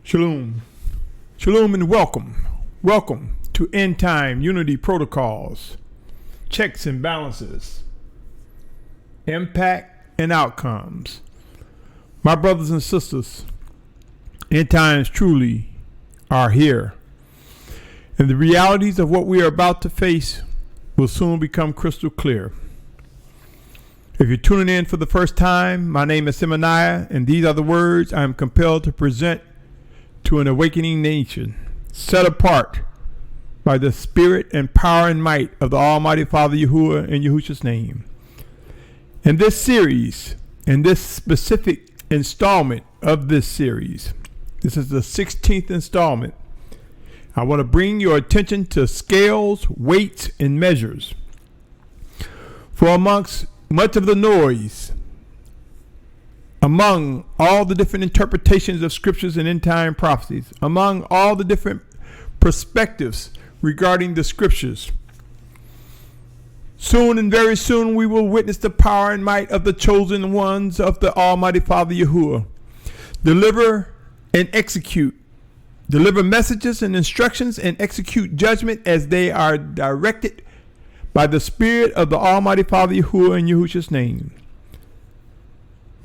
Shalom. Shalom and welcome. Welcome to End Time Unity Protocols, Checks and Balances, Impact and Outcomes. My brothers and sisters, end times truly are here. And the realities of what we are about to face will soon become crystal clear. If you're tuning in for the first time, my name is Symmanayah, and these are the words I am compelled to present to an awakening nation, set apart by the spirit and power and might of the Almighty Father Yahuah in Yahusha's name. In this series, in this specific installment of this series, this is the 16th installment, I want to bring your attention to scales, weights, and measures. For amongst much of the noise, among all the different interpretations of scriptures and end time prophecies, among all the different perspectives regarding the scriptures, soon and very soon we will witness the power and might of the chosen ones of the Almighty Father Yahuah. Deliver and execute. Deliver messages and instructions and execute judgment as they are directed by the Spirit of the Almighty Father Yahuah in Yahusha's name.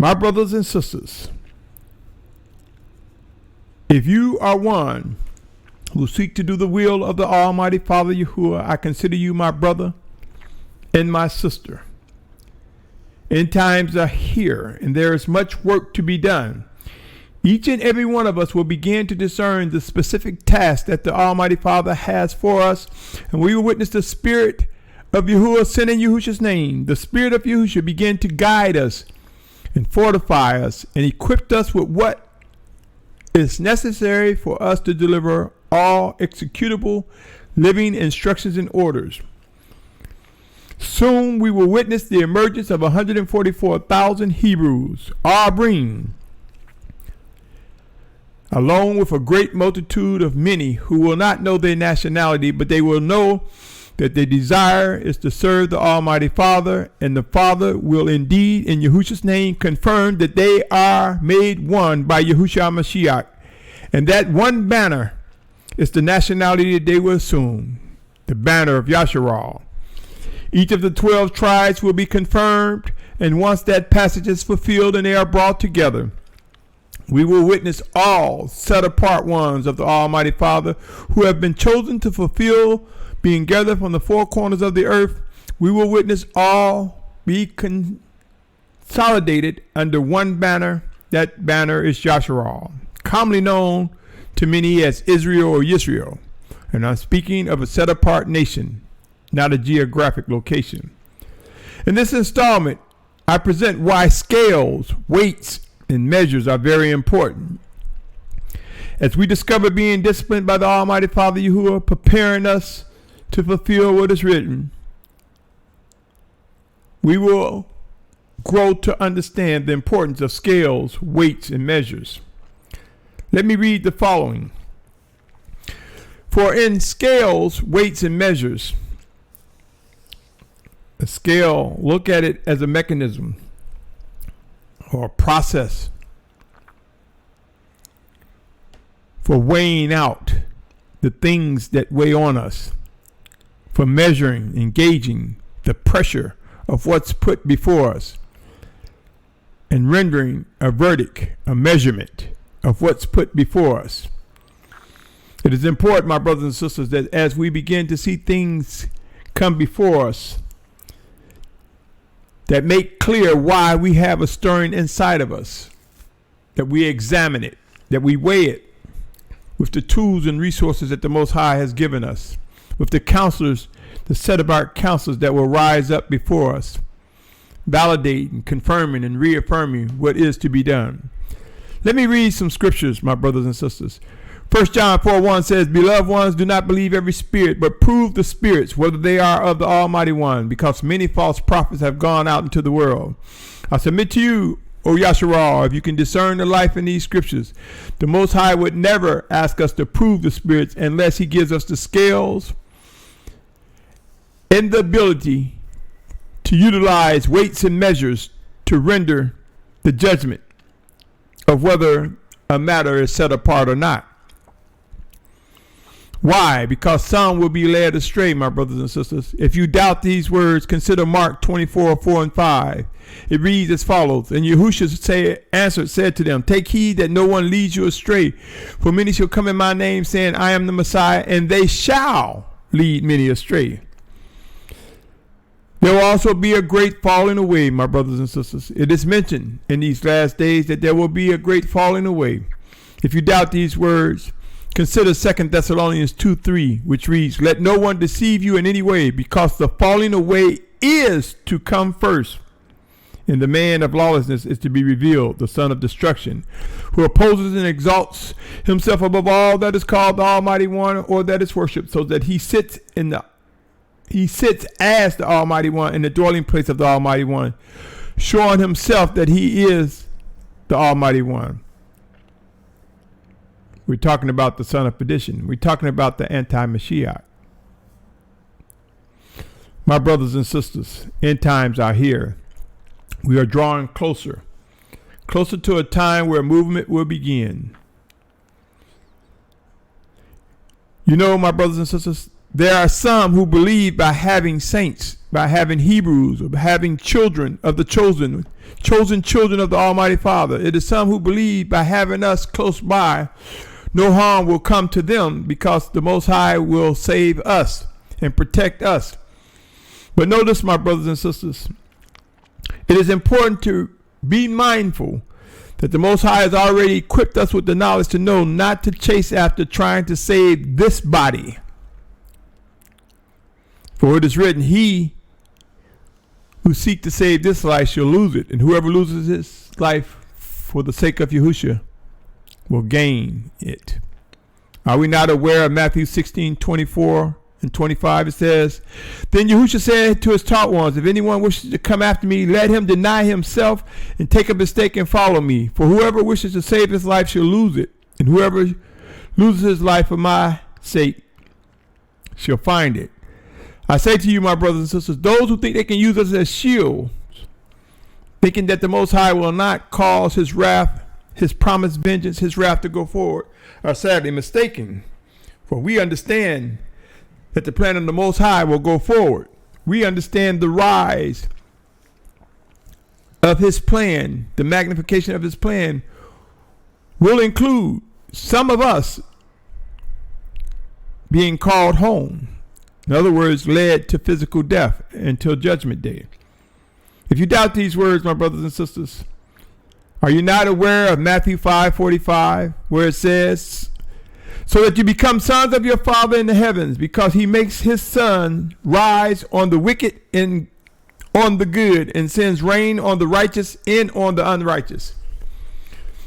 My brothers and sisters, if you are one who seek to do the will of the Almighty Father Yahuah, I consider you my brother and my sister. End times are here, and there is much work to be done. Each and every one of us will begin to discern the specific task that the Almighty Father has for us, and we will witness the Spirit of Yahuah sent in Yahusha's name. The Spirit of Yahusha begin to guide us and fortify us and equip us with what is necessary for us to deliver all executable living instructions and orders. Soon we will witness the emergence of 144,000 Hebrews, Arbrim, along with a great multitude of many who will not know their nationality, but they will know that their desire is to serve the Almighty Father, and the Father will indeed, in Yahusha's name, confirm that they are made one by Yahushua Mashiach. And that one banner is the nationality that they will assume, the banner of Yasharal. Each of the 12 tribes will be confirmed, and once that passage is fulfilled and they are brought together, we will witness all set apart ones of the Almighty Father who have been chosen to fulfill being gathered from the four corners of the earth. We will witness all be consolidated under one banner. That banner is Yasharal, commonly known to many as Israel or Yisrael. And I'm speaking of a set apart nation, not a geographic location. In this installment, I present why scales, weights, and measures are very important. As we discover being disciplined by the Almighty Father Yahuah, preparing us to fulfill what is written, we will grow to understand the importance of scales, weights, and measures. Let me read the following. For in scales, weights, and measures, a scale, look at it as a mechanism or a process for weighing out the things that weigh on us, for measuring, engaging the pressure of what's put before us, and rendering a verdict, a measurement of what's put before us. It is important, my brothers and sisters, that as we begin to see things come before us that make clear why we have a stirring inside of us, that we examine it, that we weigh it with the tools and resources that the Most High has given us, with the counselors, the set apart counselors that will rise up before us, validating, confirming, and reaffirming what is to be done. Let me read some scriptures, my brothers and sisters. 1 John 4:1 says, Beloved ones, do not believe every spirit, but prove the spirits, whether they are of the Almighty One, because many false prophets have gone out into the world. I submit to you, O Yasharal, if you can discern the life in these scriptures, the Most High would never ask us to prove the spirits unless he gives us the scales and the ability to utilize weights and measures to render the judgment of whether a matter is set apart or not. Why? Because some will be led astray, my brothers and sisters. If you doubt these words, consider Mark 24:4-5. It reads as follows. And Yahusha said to them, take heed that no one leads you astray. For many shall come in my name, saying, I am the Messiah, and they shall lead many astray. There will also be a great falling away, my brothers and sisters. It is mentioned in these last days that there will be a great falling away. If you doubt these words, consider 2 Thessalonians 2:3, which reads, let no one deceive you in any way, because the falling away is to come first. And the man of lawlessness is to be revealed, the son of destruction, who opposes and exalts himself above all that is called the Almighty One or that is worshipped, so that he sits as the Almighty One in the dwelling place of the Almighty One, showing himself that he is the Almighty One. We're talking about the son of perdition. We're talking about the anti-Mashiach. My brothers and sisters, end times are here. We are drawing closer to a time where movement will begin. You know, my brothers and sisters, there are some who believe by having saints, by having Hebrews, or by having children of the chosen children of the Almighty Father. It is some who believe by having us close by, no harm will come to them, because the Most High will save us and protect us. But notice, my brothers and sisters, it is important to be mindful that the Most High has already equipped us with the knowledge to know not to chase after trying to save this body. For it is written, he who seek to save this life shall lose it, and whoever loses his life for the sake of Yahusha will gain it. Are we not aware of Matthew 16:24-25? It says, then Yahusha said to his taught ones, if anyone wishes to come after me, let him deny himself and take up his stake and follow me. For whoever wishes to save his life shall lose it, and whoever loses his life for my sake shall find it. I say to you, my brothers and sisters, those who think they can use us as shields, thinking that the Most High will not cause his wrath, his promised vengeance, his wrath to go forward, are sadly mistaken. For we understand that the plan of the Most High will go forward. We understand the rise of his plan, the magnification of his plan will include some of us being called home. In other words, led to physical death until judgment day. If you doubt these words, my brothers and sisters, are you not aware of Matthew 5:45, where it says, so that you become sons of your Father in the heavens, because he makes his sun rise on the wicked and on the good, and sends rain on the righteous and on the unrighteous.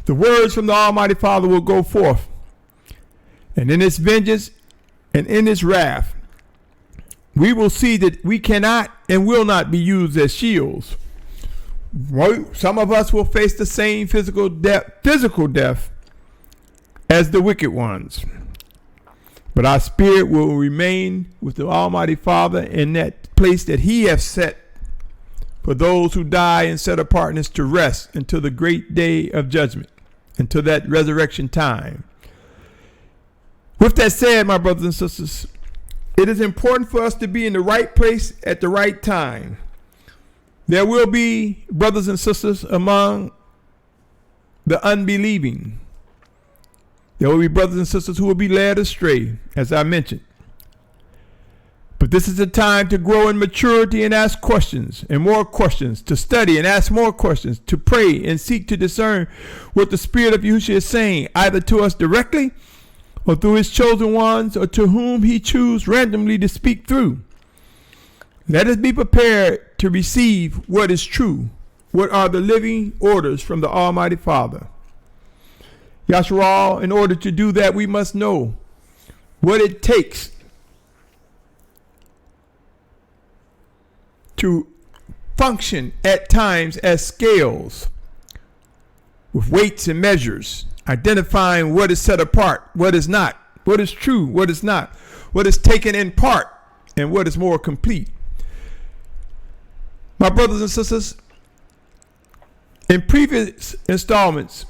The words from the Almighty Father will go forth, and in his vengeance and in his wrath, we will see that we cannot and will not be used as shields. Some of us will face the same physical death as the wicked ones. But our spirit will remain with the Almighty Father in that place that he has set for those who die in set apartness to rest until the great day of judgment, until that resurrection time. With that said, my brothers and sisters, it is important for us to be in the right place at the right time. There will be brothers and sisters among the unbelieving. There will be brothers and sisters who will be led astray, as I mentioned. But this is a time to grow in maturity and ask questions and more questions, to study and ask more questions, to pray and seek to discern what the Spirit of Yahusha is saying, either to us directly or through his chosen ones, or to whom he chooses randomly to speak through. Let us be prepared to receive what is true, what are the living orders from the Almighty Father. Yasharal, in order to do that, we must know what it takes to function at times as scales with weights and measures, identifying what is set apart, what is not, what is true, what is not, what is taken in part, and what is more complete. My brothers and sisters, in previous installments,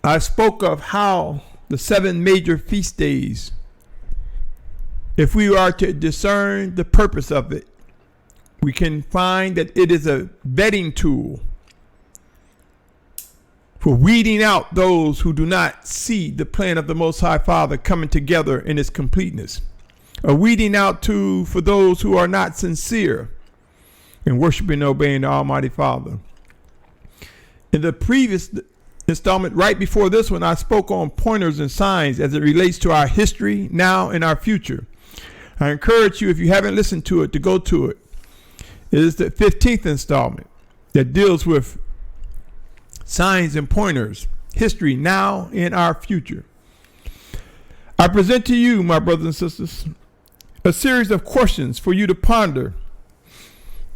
I spoke of how the 7 major feast days, if we are to discern the purpose of it, we can find that it is a vetting tool for weeding out those who do not see the plan of the Most High Father coming together in its completeness. A weeding out tool for those who are not sincere in worshiping and obeying the Almighty Father. In the previous installment, right before this one, I spoke on pointers and signs as it relates to our history, now, and our future. I encourage you, if you haven't listened to it, to go to it. It is the 15th installment that deals with signs and pointers, history, now, and our future. I present to you, my brothers and sisters, a series of questions for you to ponder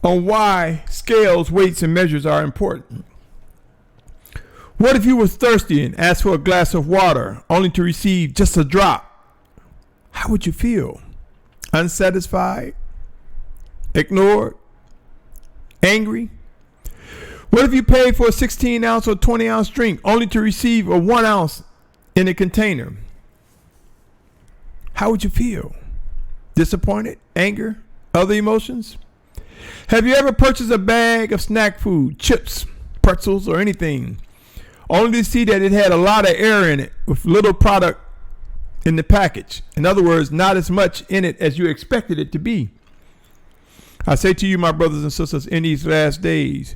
on why scales, weights, and measures are important. What if you were thirsty and asked for a glass of water only to receive just a drop? How would you feel? Unsatisfied? Ignored? Angry? What if you paid for a 16-ounce or 20-ounce drink only to receive a 1 ounce in a container? How would you feel? Disappointed? Anger? Other emotions? Have you ever purchased a bag of snack food, chips, pretzels, or anything, only to see that it had a lot of air in it with little product in the package? In other words, not as much in it as you expected it to be. I say to you, my brothers and sisters, in these last days,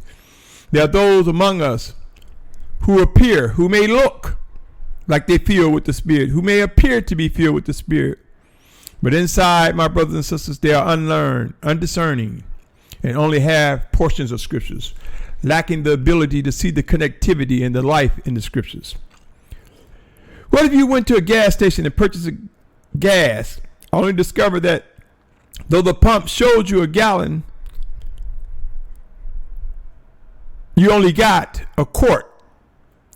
there are those among us who may look like they filled with the Spirit, who may appear to be filled with the Spirit, but inside, my brothers and sisters, they are unlearned, undiscerning, and only have portions of scriptures, lacking the ability to see the connectivity and the life in the scriptures. What if you went to a gas station and purchased a gas, only to discover that though the pump showed you a gallon, you only got a quart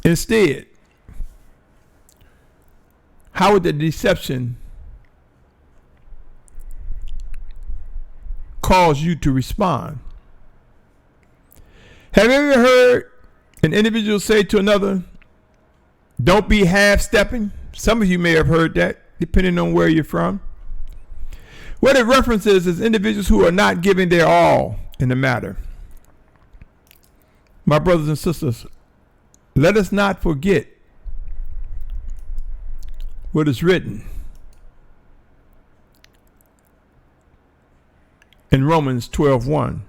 instead? How would the deception cause you to respond? Have you ever heard an individual say to another, "Don't be half-stepping"? Some of you may have heard that, depending on where you're from. What it references is individuals who are not giving their all in the matter. My brothers and sisters, let us not forget what is written in Romans 12:1,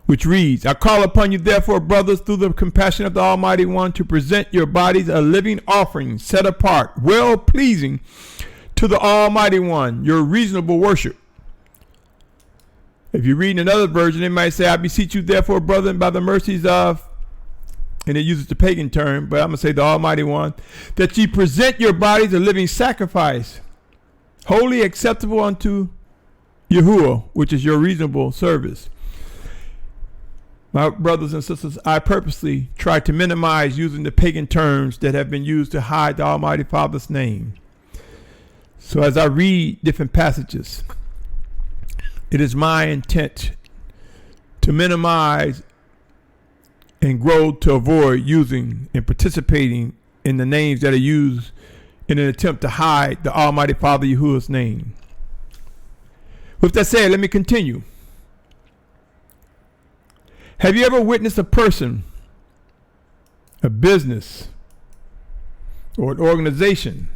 which reads, "I call upon you therefore, brothers, through the compassion of the Almighty One, to present your bodies a living offering, set apart, well-pleasing to the Almighty One, your reasonable worship." If you read in another version, it might say, "I beseech you therefore, brethren, by the mercies of," and it uses the pagan term, but I'm going to say the Almighty One, "that ye present your bodies a living sacrifice, wholly acceptable unto Yahuah, which is your reasonable service." My brothers and sisters, I purposely try to minimize using the pagan terms that have been used to hide the Almighty Father's name. So as I read different passages, it is my intent to minimize and grow to avoid using and participating in the names that are used in an attempt to hide the Almighty Father Yahuah's name. With that said, let me continue. Have you ever witnessed a person, a business, or an organization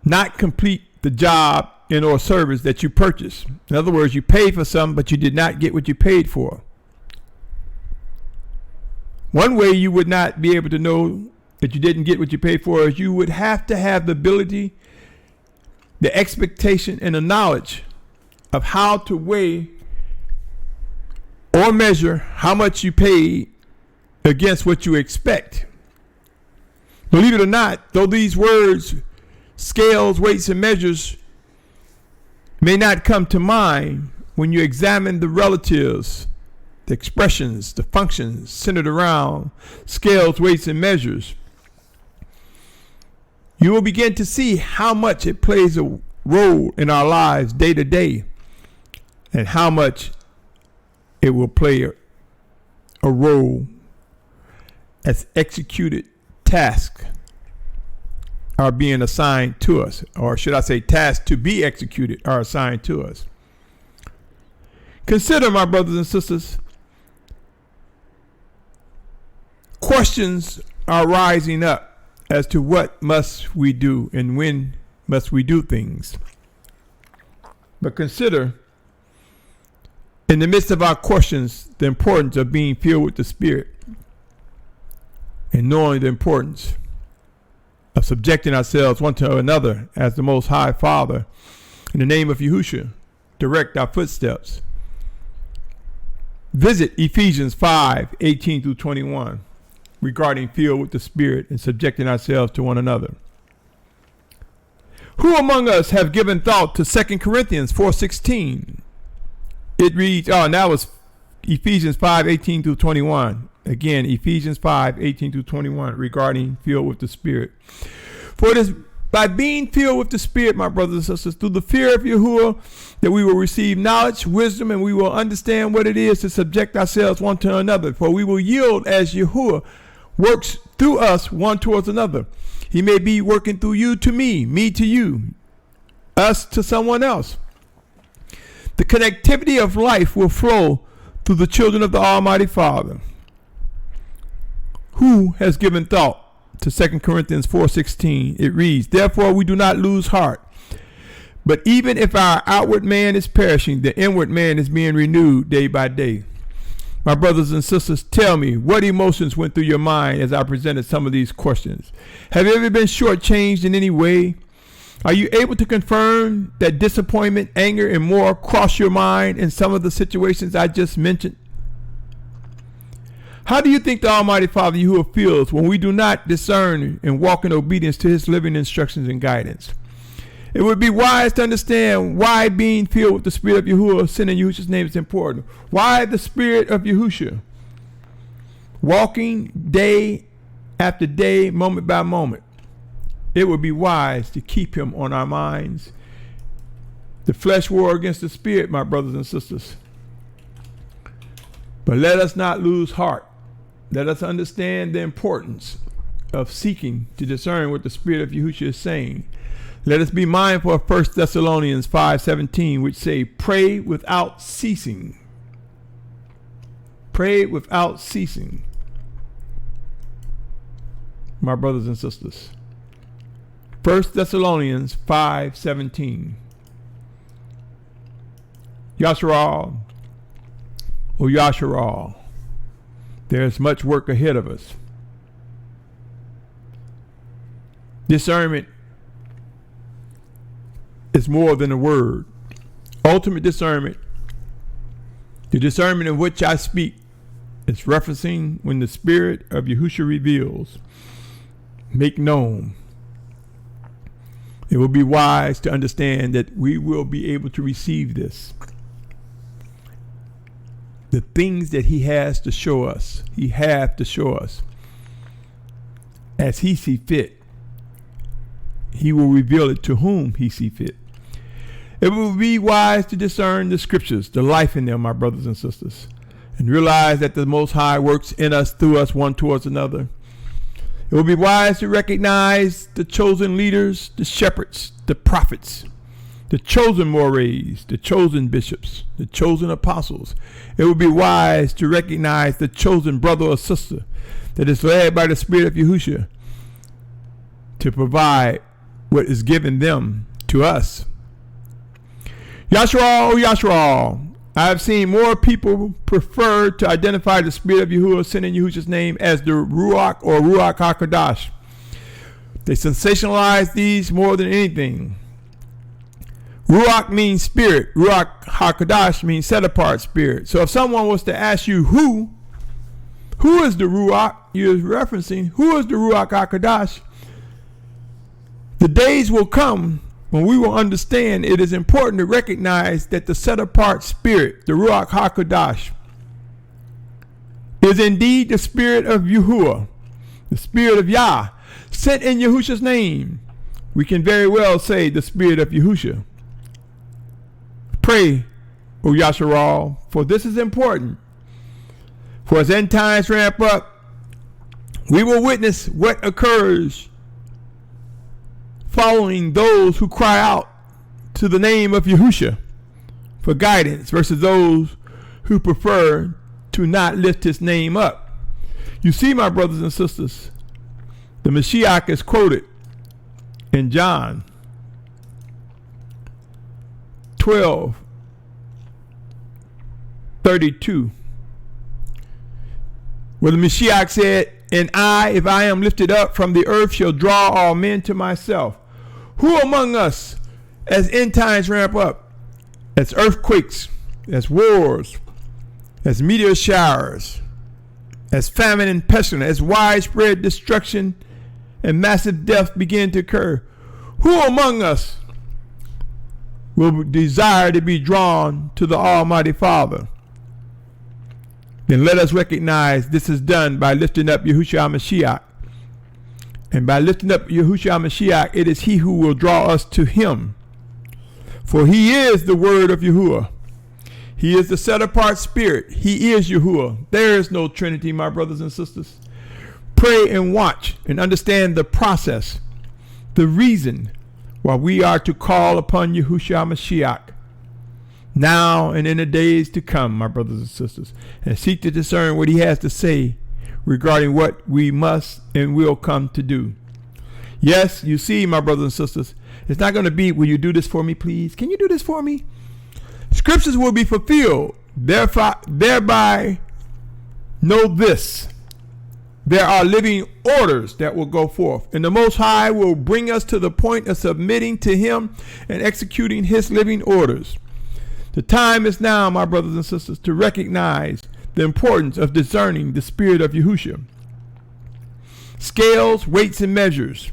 not complete the job and or service that you purchased? In other words, you paid for something, but you did not get what you paid for. One way you would not be able to know that you didn't get what you paid for is you would have to have the ability, the expectation, and the knowledge of how to weigh or measure how much you paid against what you expect. Believe it or not, though these words, scales, weights, and measures, may not come to mind when you examine the relatives, the expressions, the functions centered around scales, weights, and measures, you will begin to see how much it plays a role in our lives day to day, and how much it will play a role as executed tasks are being assigned to us, or should I say tasks to be executed are assigned to us. Consider, my brothers and sisters, questions are rising up as to what must we do and when must we do things. But consider, in the midst of our questions, the importance of being filled with the Spirit and knowing the importance of subjecting ourselves one to another as the Most High Father, in the name of Yahusha, direct our footsteps. Visit Ephesians 5:18-21 regarding filled with the Spirit and subjecting ourselves to one another. Who among us have given thought to 2 Corinthians 4:16? It reads, and that was Ephesians 5:18-21. Again, Ephesians 5:18-21 regarding filled with the Spirit. For it is by being filled with the Spirit, my brothers and sisters, through the fear of Yahuah, that we will receive knowledge, wisdom, and we will understand what it is to subject ourselves one to another. For we will yield as Yahuah works through us one towards another. He may be working through you to me to you, us to someone else. The connectivity of life will flow through the children of the Almighty Father. Who has given thought to 2 Corinthians 4:16? It reads, therefore we do not lose heart. But even if our outward man is perishing, the inward man is being renewed day by day. My brothers and sisters, tell me, what emotions went through your mind as I presented some of these questions? Have you ever been shortchanged in any way? Are you able to confirm that disappointment, anger, and more cross your mind in some of the situations I just mentioned? How do you think the Almighty Father Yahuah feels when we do not discern and walk in obedience to his living instructions and guidance? It would be wise to understand why being filled with the Spirit of Yahuah, sin in Yahusha's name, is important. Why the Spirit of Yahusha? Walking day after day, moment by moment. It would be wise to keep him on our minds. The flesh war against the Spirit, my brothers and sisters. But let us not lose heart. Let us understand the importance of seeking to discern what the Spirit of Yahusha is saying. Let us be mindful of 1 Thessalonians 5:17, which say, pray without ceasing. Pray without ceasing. My brothers and sisters. 1 Thessalonians 5:17. Yasharal, O Yasharal, there is much work ahead of us. Discernment is more than a word. Ultimate discernment, the discernment in which I speak, is referencing when the Spirit of Yahusha reveals, make known. It will be wise to understand that we will be able to receive this. The things that he has to show us, he have to show us as he see fit. He will reveal it to whom he see fit. It will be wise to discern the scriptures, the life in them, my brothers and sisters, and realize that the Most High works in us, through us, one towards another. It will be wise to recognize the chosen leaders, the shepherds, the prophets, the chosen mores, the chosen bishops, the chosen apostles. It will be wise to recognize the chosen brother or sister that is led by the Spirit of Yahusha to provide what is given them to us. Yasharal, Yasharal, I have seen more people prefer to identify the Spirit of Yahuah, sin in Yahusha's name, as the Ruach or Ruach HaKodesh. They sensationalize these more than anything. Ruach means spirit. Ruach HaKodesh means set apart spirit. So if someone was to ask you who is the Ruach you're referencing, who is the Ruach HaKodesh, the days will come when we will understand it is important to recognize that the set apart spirit, the Ruach HaKodesh, is indeed the Spirit of Yahuah, the Spirit of Yah, sent in Yahusha's name. We can very well say the Spirit of Yahusha. Pray, O Yasharal, for this is important. For as end times ramp up, We will witness what occurs following those who cry out to the name of Yahusha for guidance versus those who prefer to not lift his name up. You see, my brothers and sisters, the Mashiach is quoted in John 12:32, where the Mashiach said, "And I, if I am lifted up from the earth, shall draw all men to myself." Who among us, as end times ramp up, as earthquakes, as wars, as meteor showers, as famine and pestilence, as widespread destruction and massive death begin to occur, who among us will desire to be drawn to the Almighty Father? Then let us recognize this is done by lifting up Yahushua HaMashiach. And by lifting up Yahushua HaMashiach, it is he who will draw us to him. For he is the word of Yahuah. He is the set-apart spirit. He is Yahuah. There is no Trinity, my brothers and sisters. Pray and watch and understand the process, the reason why we are to call upon Yahushua HaMashiach now and in the days to come, my brothers and sisters, and seek to discern what he has to say regarding what we must and will come to do. Yes, you see, my brothers and sisters, it's not going to be, will you do this for me, please? Can you do this for me? Scriptures will be fulfilled. Thereby know this. There are living orders that will go forth, and the Most High will bring us to the point of submitting to him and executing his living orders. The time is now, my brothers and sisters, to recognize the importance of discerning the spirit of Yahusha. Scales, weights, and measures.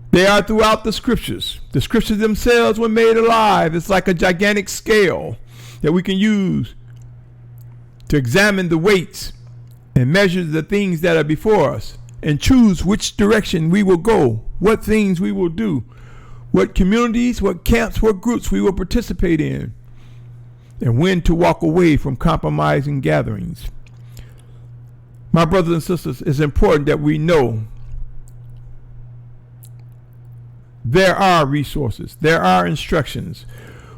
They are throughout the scriptures. The scriptures themselves were made alive. It's like a gigantic scale that we can use to examine the weights and measure the things that are before us and choose which direction we will go, what things we will do, what communities, what camps, what groups we will participate in, and when to walk away from compromising gatherings. My brothers and sisters, it's important that we know there are resources, there are instructions.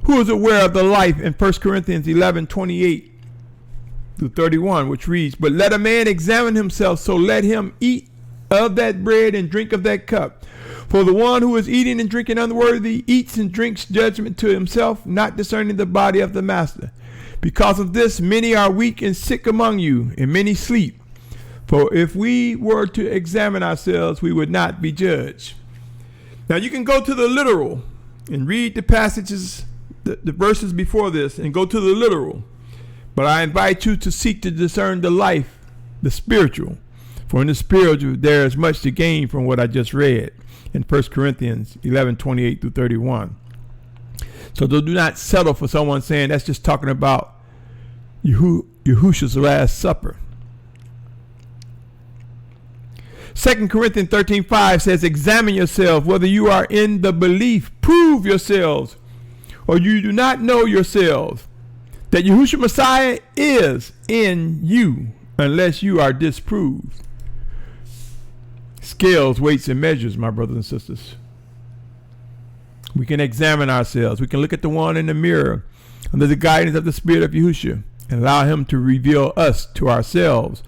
Who is aware of the life in 1 Corinthians 11:28-31, which reads, "But let a man examine himself, so let him eat of that bread and drink of that cup. For the one who is eating and drinking unworthy eats and drinks judgment to himself, not discerning the body of the master. Because of this, many are weak and sick among you, and many sleep. For if we were to examine ourselves, we would not be judged." Now you can go to the literal and read the passages, the verses before this, and go to the literal. But I invite you to seek to discern the life, the spiritual. For in the spiritual, there is much to gain from what I just read in 1 Corinthians 11:28-31. So do not settle for someone saying that's just talking about Yahusha's Last Supper. 2 Corinthians 13:5 says, "Examine yourselves whether you are in the belief. Prove yourselves, or you do not know yourselves, that Yahushua Messiah is in you, unless you are disproved." Scales, weights, and measures, my brothers and sisters. We can examine ourselves. We can look at the one in the mirror under the guidance of the Spirit of Yahusha and allow him to reveal us to ourselves.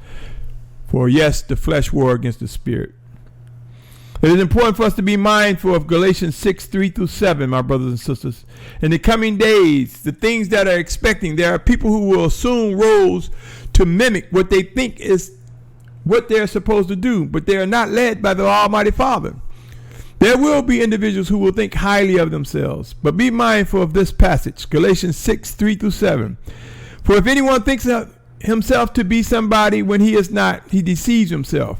For yes, the flesh war against the spirit. It is important for us to be mindful of Galatians 6:3-7, my brothers and sisters. In the coming days, the things that are expecting, there are people who will assume roles to mimic what they think is what they're supposed to do, but they are not led by the Almighty Father. There will be individuals who will think highly of themselves, but be mindful of this passage, Galatians 6:3-7. For if anyone thinks of himself to be somebody when he is not, he deceives himself.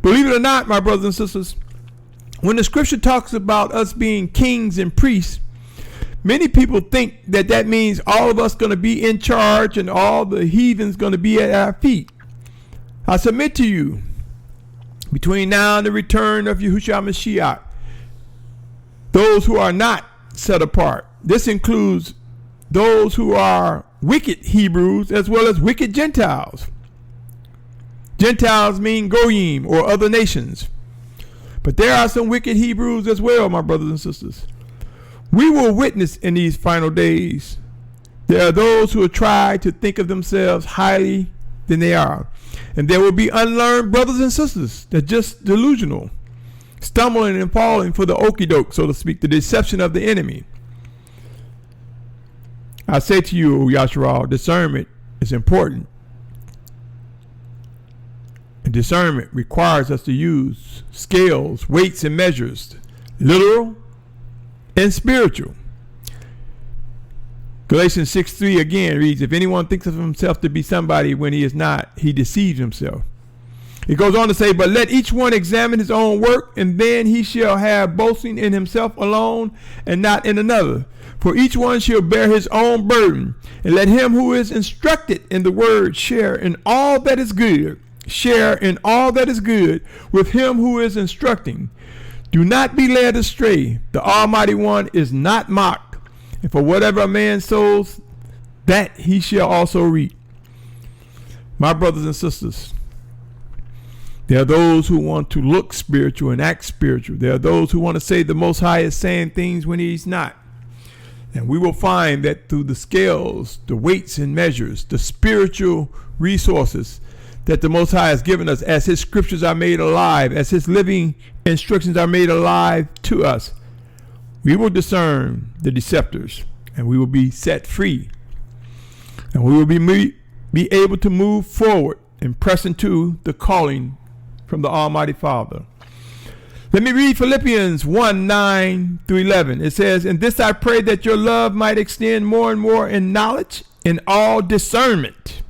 Believe it or not, my brothers and sisters, when the scripture talks about us being kings and priests, many people think that that means all of us going to be in charge and all the heathens going to be at our feet. I submit to you, between now and the return of Yahushua Mashiach, those who are not set apart, this includes those who are wicked Hebrews as well as wicked Gentiles, Gentiles mean goyim, or other nations. But there are some wicked Hebrews as well, my brothers and sisters. We will witness in these final days. There are those who will try to think of themselves highly than they are. And there will be unlearned brothers and sisters that are just delusional, stumbling and falling for the okie-doke, so to speak, the deception of the enemy. I say to you, Yasharal, discernment is important. And discernment requires us to use scales, weights, and measures, literal and spiritual. Galatians 6:3 again reads, if anyone thinks of himself to be somebody when he is not, he deceives himself. It goes on to say, but let each one examine his own work, and then he shall have boasting in himself alone and not in another. For each one shall bear his own burden, and let him who is instructed in the word share in all that is good. Share in all that is good with him who is instructing. Do not be led astray. The Almighty One is not mocked. And for whatever a man sows, that he shall also reap. My brothers and sisters, there are those who want to look spiritual and act spiritual. There are those who want to say the Most High is saying things when he's not. And we will find that through the scales, the weights and measures, the spiritual resources that the Most High has given us, as his scriptures are made alive, as his living instructions are made alive to us, we will discern the deceptors, and we will be set free. And we will be able to move forward and press into the calling from the Almighty Father. Let me read Philippians 1:9-11. It says, in this I pray that your love might extend more and more in knowledge, in all discernment,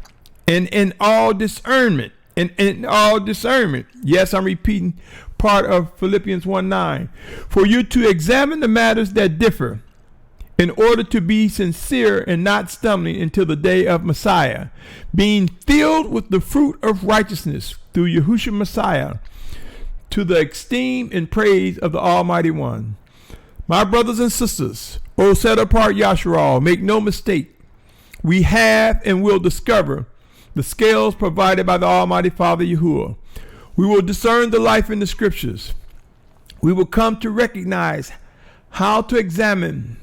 and in all discernment, and in all discernment. Yes, I'm repeating part of Philippians 1:9. For you to examine the matters that differ, in order to be sincere and not stumbling until the day of Messiah, being filled with the fruit of righteousness through Yahusha Messiah, to the esteem and praise of the Almighty One. My brothers and sisters, O set apart Yasharal, make no mistake, we have and will discover the scales provided by the Almighty Father Yahuah. We will discern the life in the scriptures. We will come to recognize how to examine,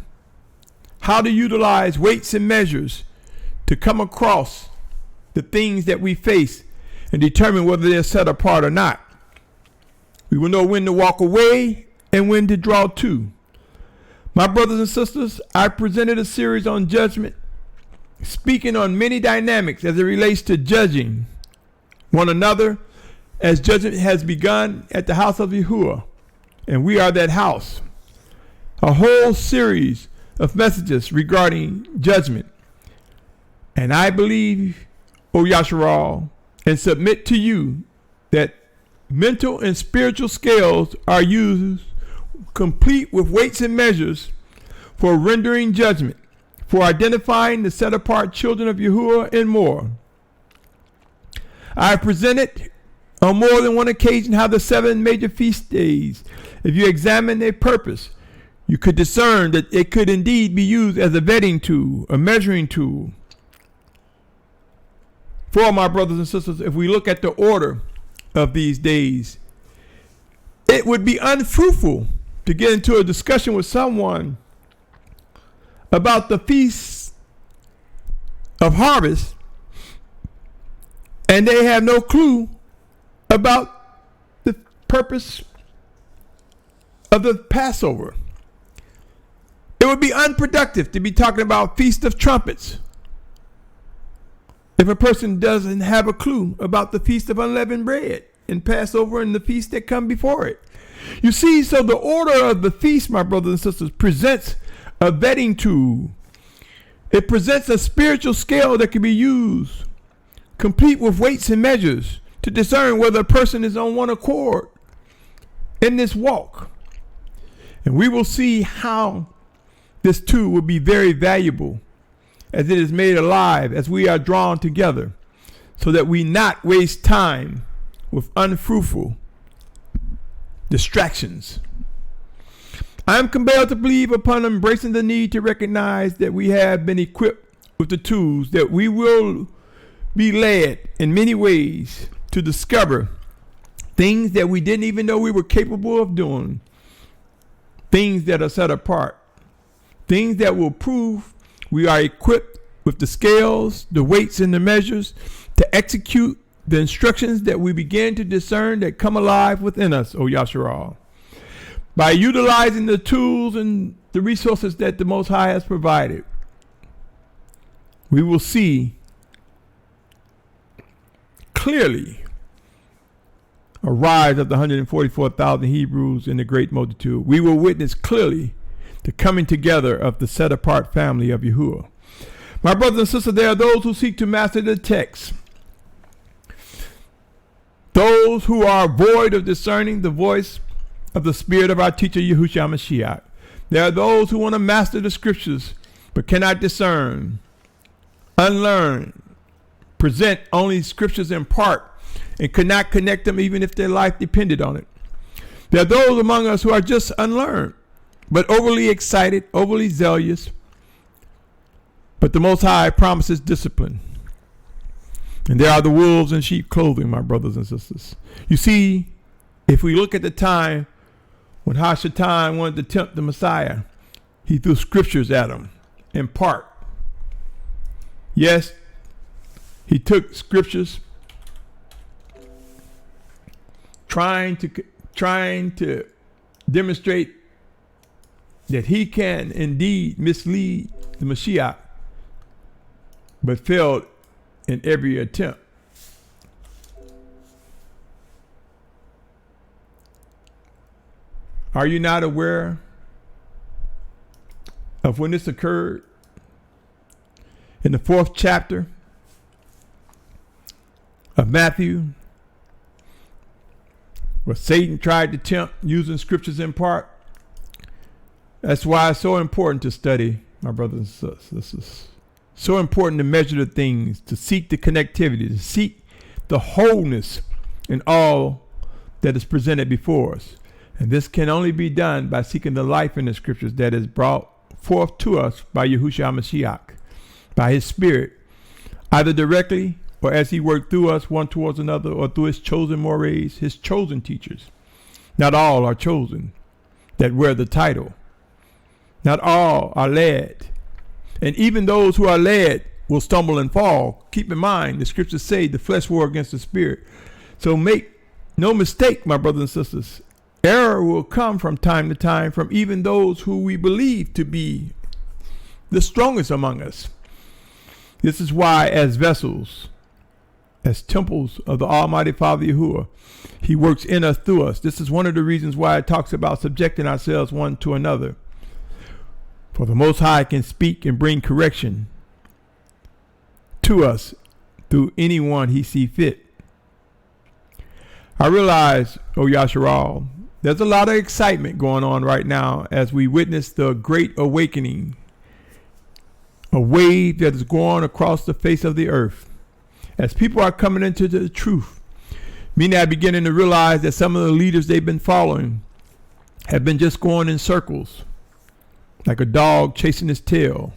how to utilize weights and measures to come across the things that we face and determine whether they're set apart or not. We will know when to walk away and when to draw to. My brothers and sisters, I presented a series on judgment, speaking on many dynamics as it relates to judging one another, as judgment has begun at the house of Yahuah, and we are that house. A whole series of messages regarding judgment. And I believe, O Yasharal, and submit to you that mental and spiritual scales are used complete with weights and measures for rendering judgment, for identifying the set apart children of Yahuah, and more. I have presented on more than one occasion how the 7 major feast days, if you examine their purpose, you could discern that it could indeed be used as a vetting tool, a measuring tool. For my brothers and sisters, if we look at the order of these days, it would be unfruitful to get into a discussion with someone about the feast of harvest and they have no clue about the purpose of the Passover. It would be unproductive to be talking about Feast of Trumpets if a person doesn't have a clue about the Feast of Unleavened Bread and Passover and the feast that come before it. You see, so the order of the feast, my brothers and sisters, presents a vetting tool. It presents a spiritual scale that can be used, complete with weights and measures, to discern whether a person is on one accord in this walk. And we will see how this tool will be very valuable as it is made alive, as we are drawn together, so that we not waste time with unfruitful distractions. I am compelled to believe upon embracing the need to recognize that we have been equipped with the tools, that we will be led in many ways to discover things that we didn't even know we were capable of doing, things that are set apart, things that will prove we are equipped with the scales, the weights, and the measures to execute the instructions that we begin to discern that come alive within us, O Yasharal. By utilizing the tools and the resources that the Most High has provided, we will see clearly a rise of the 144,000 Hebrews in the great multitude. We will witness clearly the coming together of the set-apart family of Yahuah. My brothers and sisters, there are those who seek to master the text, those who are void of discerning the voice of the spirit of our teacher Yahusha Mashiach. There are those who want to master the scriptures but cannot discern, unlearn, present only scriptures in part, and could not connect them even if their life depended on it. There are those among us who are just unlearned, but overly excited, overly zealous. But the Most High promises discipline. And there are the wolves in sheep clothing, my brothers and sisters. You see, if we look at the time when Hashatan wanted to tempt the Messiah, he threw scriptures at him in part. Yes, he took scriptures trying to demonstrate that he can indeed mislead the Mashiach, but failed in every attempt. Are you not aware of when this occurred? In the 4th chapter of Matthew, where Satan tried to tempt using scriptures in part. That's why it's so important to study, my brothers and sisters. This is so important to measure the things, to seek the connectivity, to seek the wholeness in all that is presented before us. And this can only be done by seeking the life in the scriptures that is brought forth to us by Yahushua Mashiach, by his spirit, either directly or as he worked through us one towards another, or through his chosen mores, his chosen teachers. Not all are chosen that wear the title. Not all are led. And even those who are led will stumble and fall. Keep in mind, the scriptures say the flesh war against the spirit. So make no mistake, my brothers and sisters. Error will come from time to time from even those who we believe to be the strongest among us. This is why, as vessels, as temples of the Almighty Father Yahuah, he works in us, through us. This is one of the reasons why it talks about subjecting ourselves one to another. For the Most High can speak and bring correction to us through anyone he see fit. I realize, O Yasharal, there's a lot of excitement going on right now as we witness the great awakening, a wave that is going across the face of the earth. As people are coming into the truth, many are beginning to realize that some of the leaders they've been following have been just going in circles, like a dog chasing his tail.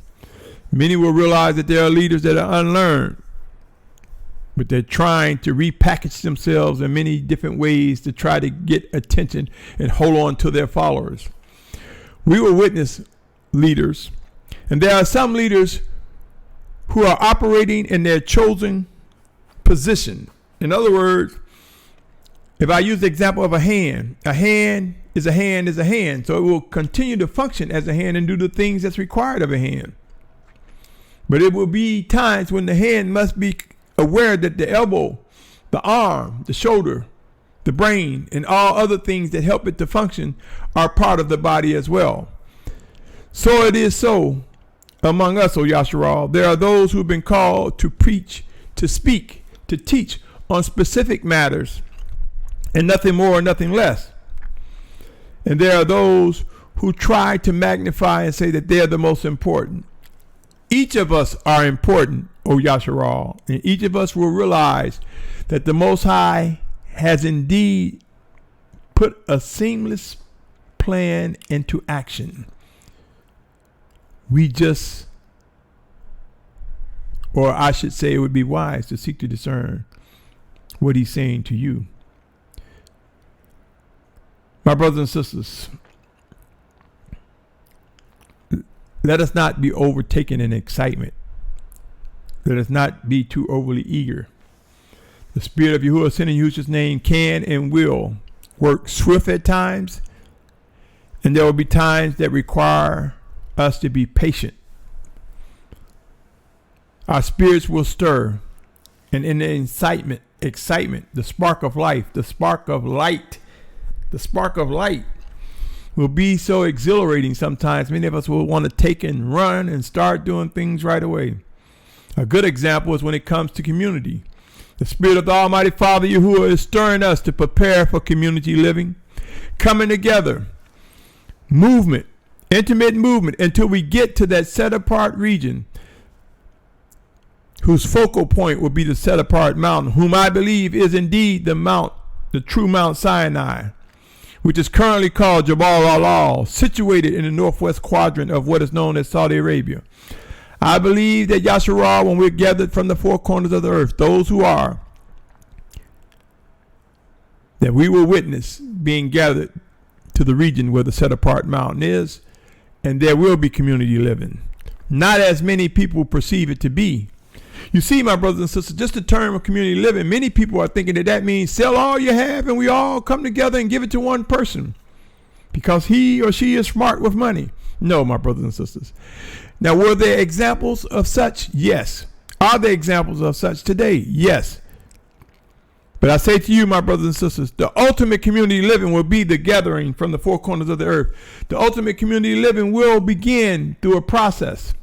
Many will realize that there are leaders that are unlearned, but they're trying to repackage themselves in many different ways to try to get attention and hold on to their followers. We will witness leaders, and there are some leaders who are operating in their chosen position. In other words, if I use the example of a hand is a hand, so it will continue to function as a hand and do the things that's required of a hand. But it will be times when the hand must be aware that the elbow, the arm, the shoulder, the brain, and all other things that help it to function are part of the body as well. So it is so among us, O Yasharal. There are those who have been called to preach, to speak, to teach on specific matters, and nothing more, nothing less. And there are those who try to magnify and say that they are the most important. Each of us are important, O Yasharal, and each of us will realize that the Most High has indeed put a seamless plan into action. We just, or I should say it would be wise to seek to discern what he's saying to you. My brothers and sisters, let us not be overtaken in excitement. Let us not be too overly eager. The Spirit of Yahuah sent in Yahusha's name can and will work swift at times, and there will be times that require us to be patient. Our spirits will stir, and in the excitement, the spark of life, the spark of light will be so exhilarating sometimes. Many of us will want to take and run and start doing things right away. A good example is when it comes to community. The Spirit of the Almighty Father Yahuah is stirring us to prepare for community living, coming together, movement, intimate movement, until we get to that set-apart region whose focal point will be the set-apart mountain, whom I believe is indeed the true Mount Sinai, which is currently called Jabal al-Al, situated in the northwest quadrant of what is known as Saudi Arabia. I believe that Yasharal, when we're gathered from the four corners of the earth, those who are, that we will witness being gathered to the region where the set-apart mountain is, and there will be community living. Not as many people perceive it to be. You see, my brothers and sisters, just the term of community living, many people are thinking that means sell all you have and we all come together and give it to one person because he or she is smart with money. No, my brothers and sisters. Now, were there examples of such? Yes. Are there examples of such today? Yes. But I say to you, my brothers and sisters, the ultimate community living will be the gathering from the four corners of the earth. The ultimate community living will begin through a process.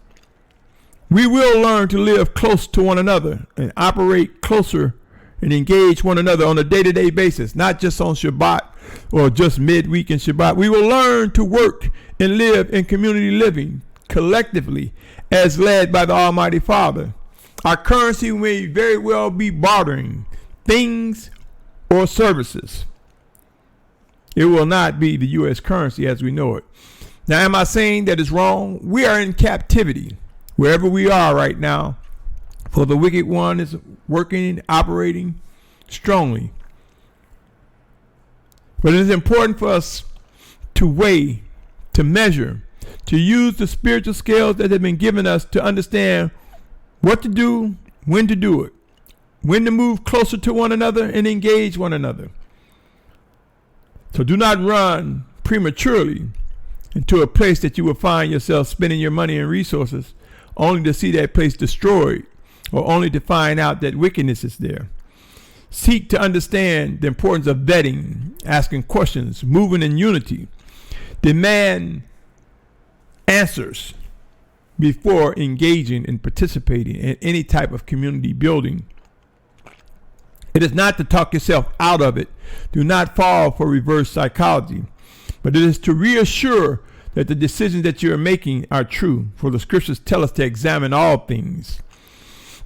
We will learn to live close to one another and operate closer and engage one another on a day-to-day basis, not just on Shabbat or just midweek in Shabbat. We will learn to work and live in community living collectively as led by the Almighty Father. Our currency may very well be bartering things or services. It will not be the U.S. currency as we know it. Now, am I saying that it's wrong? We are in captivity wherever we are right now, for the wicked one is working, operating strongly. But it is important for us to weigh, to measure, to use the spiritual scales that have been given us to understand what to do, when to do it, when to move closer to one another and engage one another. So do not run prematurely into a place that you will find yourself spending your money and resources only to see that place destroyed or only to find out that wickedness is there. Seek to understand the importance of vetting, asking questions, moving in unity. Demand answers before engaging and participating in any type of community building. It is not to talk yourself out of it. Do not fall for reverse psychology, but it is to reassure that the decisions that you are making are true, for the scriptures tell us to examine all things.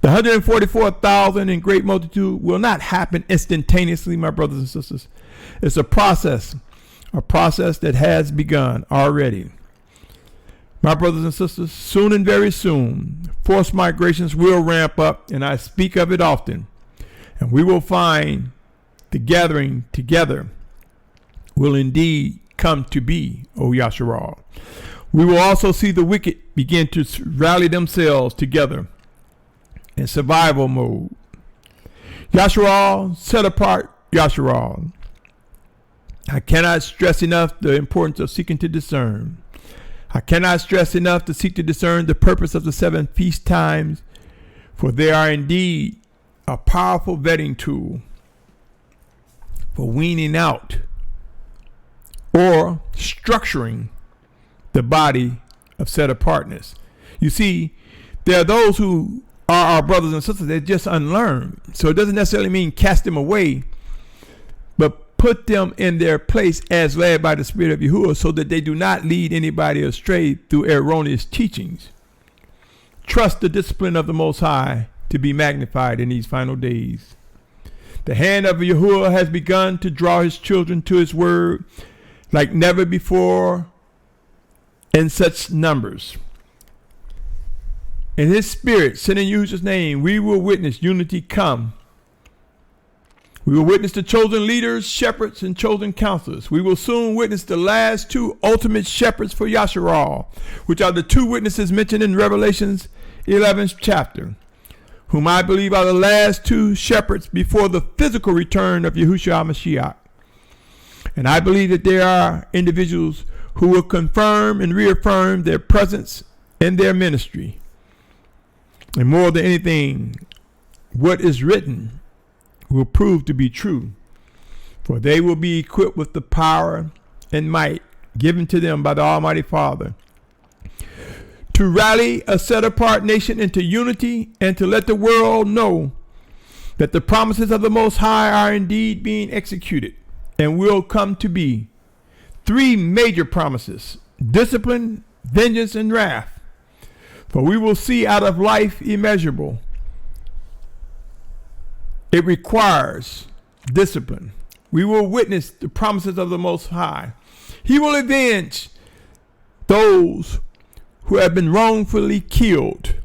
The 144,000 in great multitude will not happen instantaneously, my brothers and sisters. It's a process that has begun already. My brothers and sisters, soon and very soon, forced migrations will ramp up, and I speak of it often. And we will find the gathering together will indeed come to be, O Yasharal. We will also see the wicked begin to rally themselves together in survival mode. Yasharal, set apart Yasharal. I cannot stress enough the importance of seeking to discern. I cannot stress enough to seek to discern the purpose of the 7 feast times, for they are indeed a powerful vetting tool for weaning out or structuring the body of set apartness. You see, there are those who are our brothers and sisters, they're just unlearned. So it doesn't necessarily mean cast them away, but put them in their place as led by the Spirit of Yahuah, so that they do not lead anybody astray through erroneous teachings. Trust the discipline of the Most High to be magnified in these final days. The hand of Yahuah has begun to draw his children to his word like never before in such numbers. In his spirit, sent in Yahusha's name, we will witness unity come We will witness the chosen leaders, shepherds, and chosen counselors. We will soon witness the last two ultimate shepherds for Yasharal, which are the two witnesses mentioned in Revelation's 11th chapter, whom I believe are the last two shepherds before the physical return of Yahusha HaMashiach. And I believe that there are individuals who will confirm and reaffirm their presence in their ministry. And more than anything, what is written will prove to be true, for they will be equipped with the power and might given to them by the Almighty Father to rally a set-apart nation into unity and to let the world know that the promises of the Most High are indeed being executed and will come to be. Three major promises: discipline, vengeance, and wrath. For we will see out of life immeasurable. It requires discipline. We will witness the promises of the Most High. He will avenge those who have been wrongfully killed.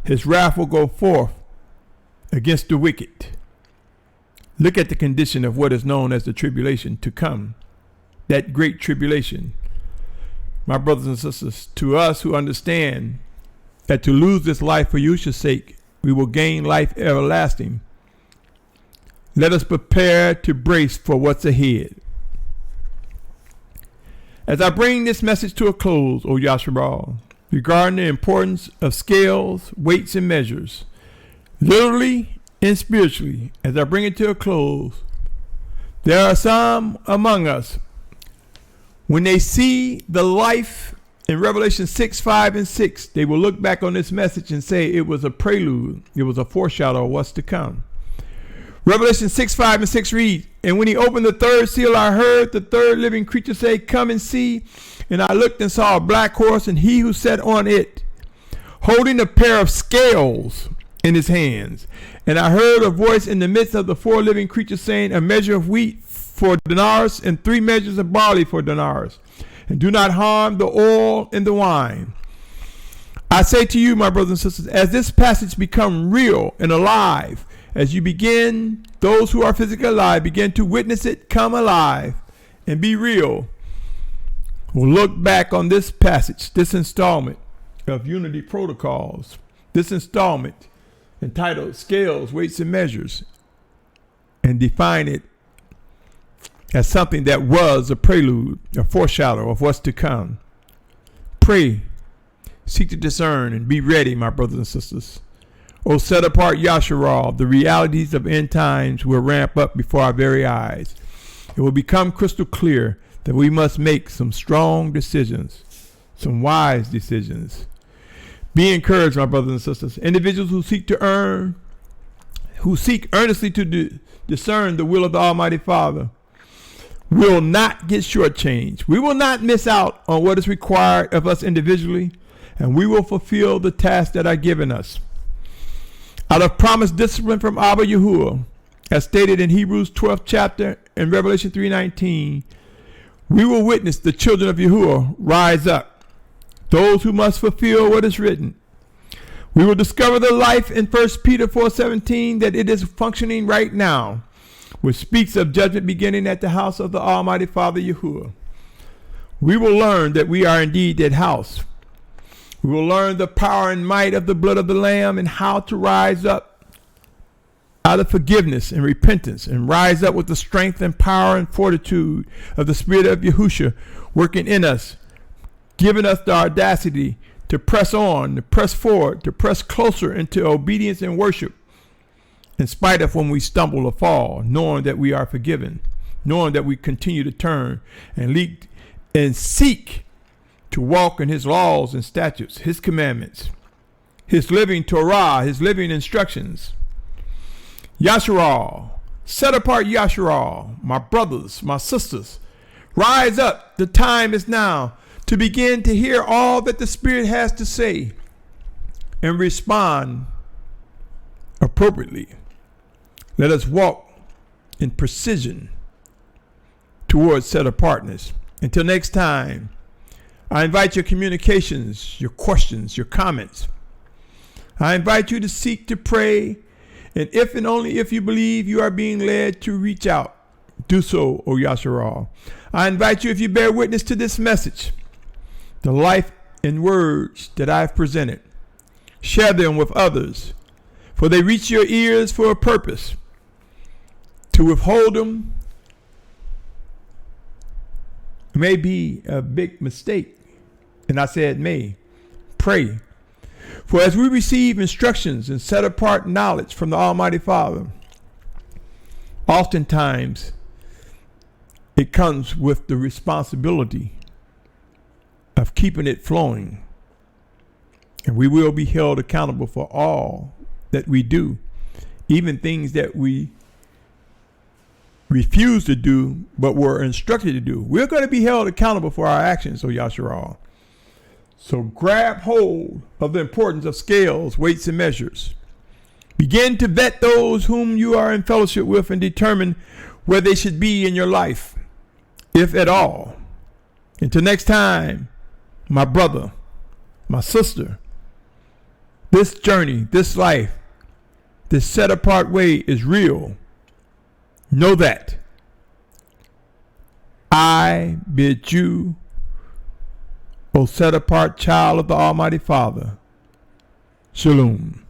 His wrath will go forth against the wicked. Look at the condition of what is known as the tribulation to come. That great tribulation. My brothers and sisters, to us who understand that to lose this life for Yahusha's sake, we will gain life everlasting. Let us prepare to brace for what's ahead. As I bring this message to a close, O Yasharal, regarding the importance of scales, weights, and measures, literally and spiritually, as I bring it to a close, there are some among us, when they see the life in Revelation 6, 5, and 6, they will look back on this message and say it was a prelude. It was a foreshadow of what's to come. Revelation 6, 5, and 6 reads, "And when he opened the third seal, I heard the third living creature say, 'Come and see.' And I looked and saw a black horse, and he who sat on it, holding a pair of scales in his hands. And I heard a voice in the midst of the four living creatures saying, 'A measure of wheat for denarius, and 3 measures of barley for denarius. And do not harm the oil and the wine.' I say to you, my brothers and sisters, as this passage become real and alive, as you begin, those who are physically alive, begin to witness it come alive and be real, we'll look back on this passage, this installment of Unity Protocols, this installment entitled Scales, Weights, and Measures, and define it as something that was a prelude, a foreshadow of what's to come. Pray, seek to discern, and be ready, my brothers and sisters. O set apart Yasharal, the realities of end times will ramp up before our very eyes. It will become crystal clear that we must make some strong decisions, some wise decisions. Be encouraged, my brothers and sisters. Individuals who seek earnestly to discern the will of the Almighty Father will not get shortchanged. We will not miss out on what is required of us individually, and we will fulfill the tasks that are given us. Out of promised discipline from Abba Yahuah, as stated in Hebrews 12th chapter and Revelation 3:19, we will witness the children of Yahuah rise up, those who must fulfill what is written. We will discover the life in 1 Peter 4:17 that it is functioning right now, which speaks of judgment beginning at the house of the Almighty Father Yahuah. We will learn that we are indeed that house. We will learn the power and might of the blood of the Lamb and how to rise up out of forgiveness and repentance and rise up with the strength and power and fortitude of the Spirit of Yahusha working in us, giving us the audacity to press on, to press forward, to press closer into obedience and worship, in spite of when we stumble or fall, knowing that we are forgiven, knowing that we continue to turn and lead and seek to walk in his laws and statutes, his commandments, his living Torah, his living instructions. Yasharal, set apart Yasharal, my brothers, my sisters, rise up. The time is now to begin to hear all that the Spirit has to say and respond appropriately. Let us walk in precision towards set apartness. Until next time, I invite your communications, your questions, your comments. I invite you to seek to pray And if and only if you believe you are being led to reach out, do so, O Yasharal. I invite you, if you bear witness to this message, the life and words that I've presented, share them with others, for they reach your ears for a purpose. To withhold them may be a big mistake. And I said may. Pray. For as we receive instructions and set apart knowledge from the Almighty Father, oftentimes it comes with the responsibility of keeping it flowing. And we will be held accountable for all that we do, even things that we refuse to do but were instructed to do. We're going to be held accountable for our actions, O Yasharal. So grab hold of the importance of scales, weights, and measures. Begin to vet those whom you are in fellowship with and determine where they should be in your life, if at all. Until next time, my brother, my sister, this journey, this life, this set apart way is real. Know that. I bid you, O set apart child of the Almighty Father, Shalum.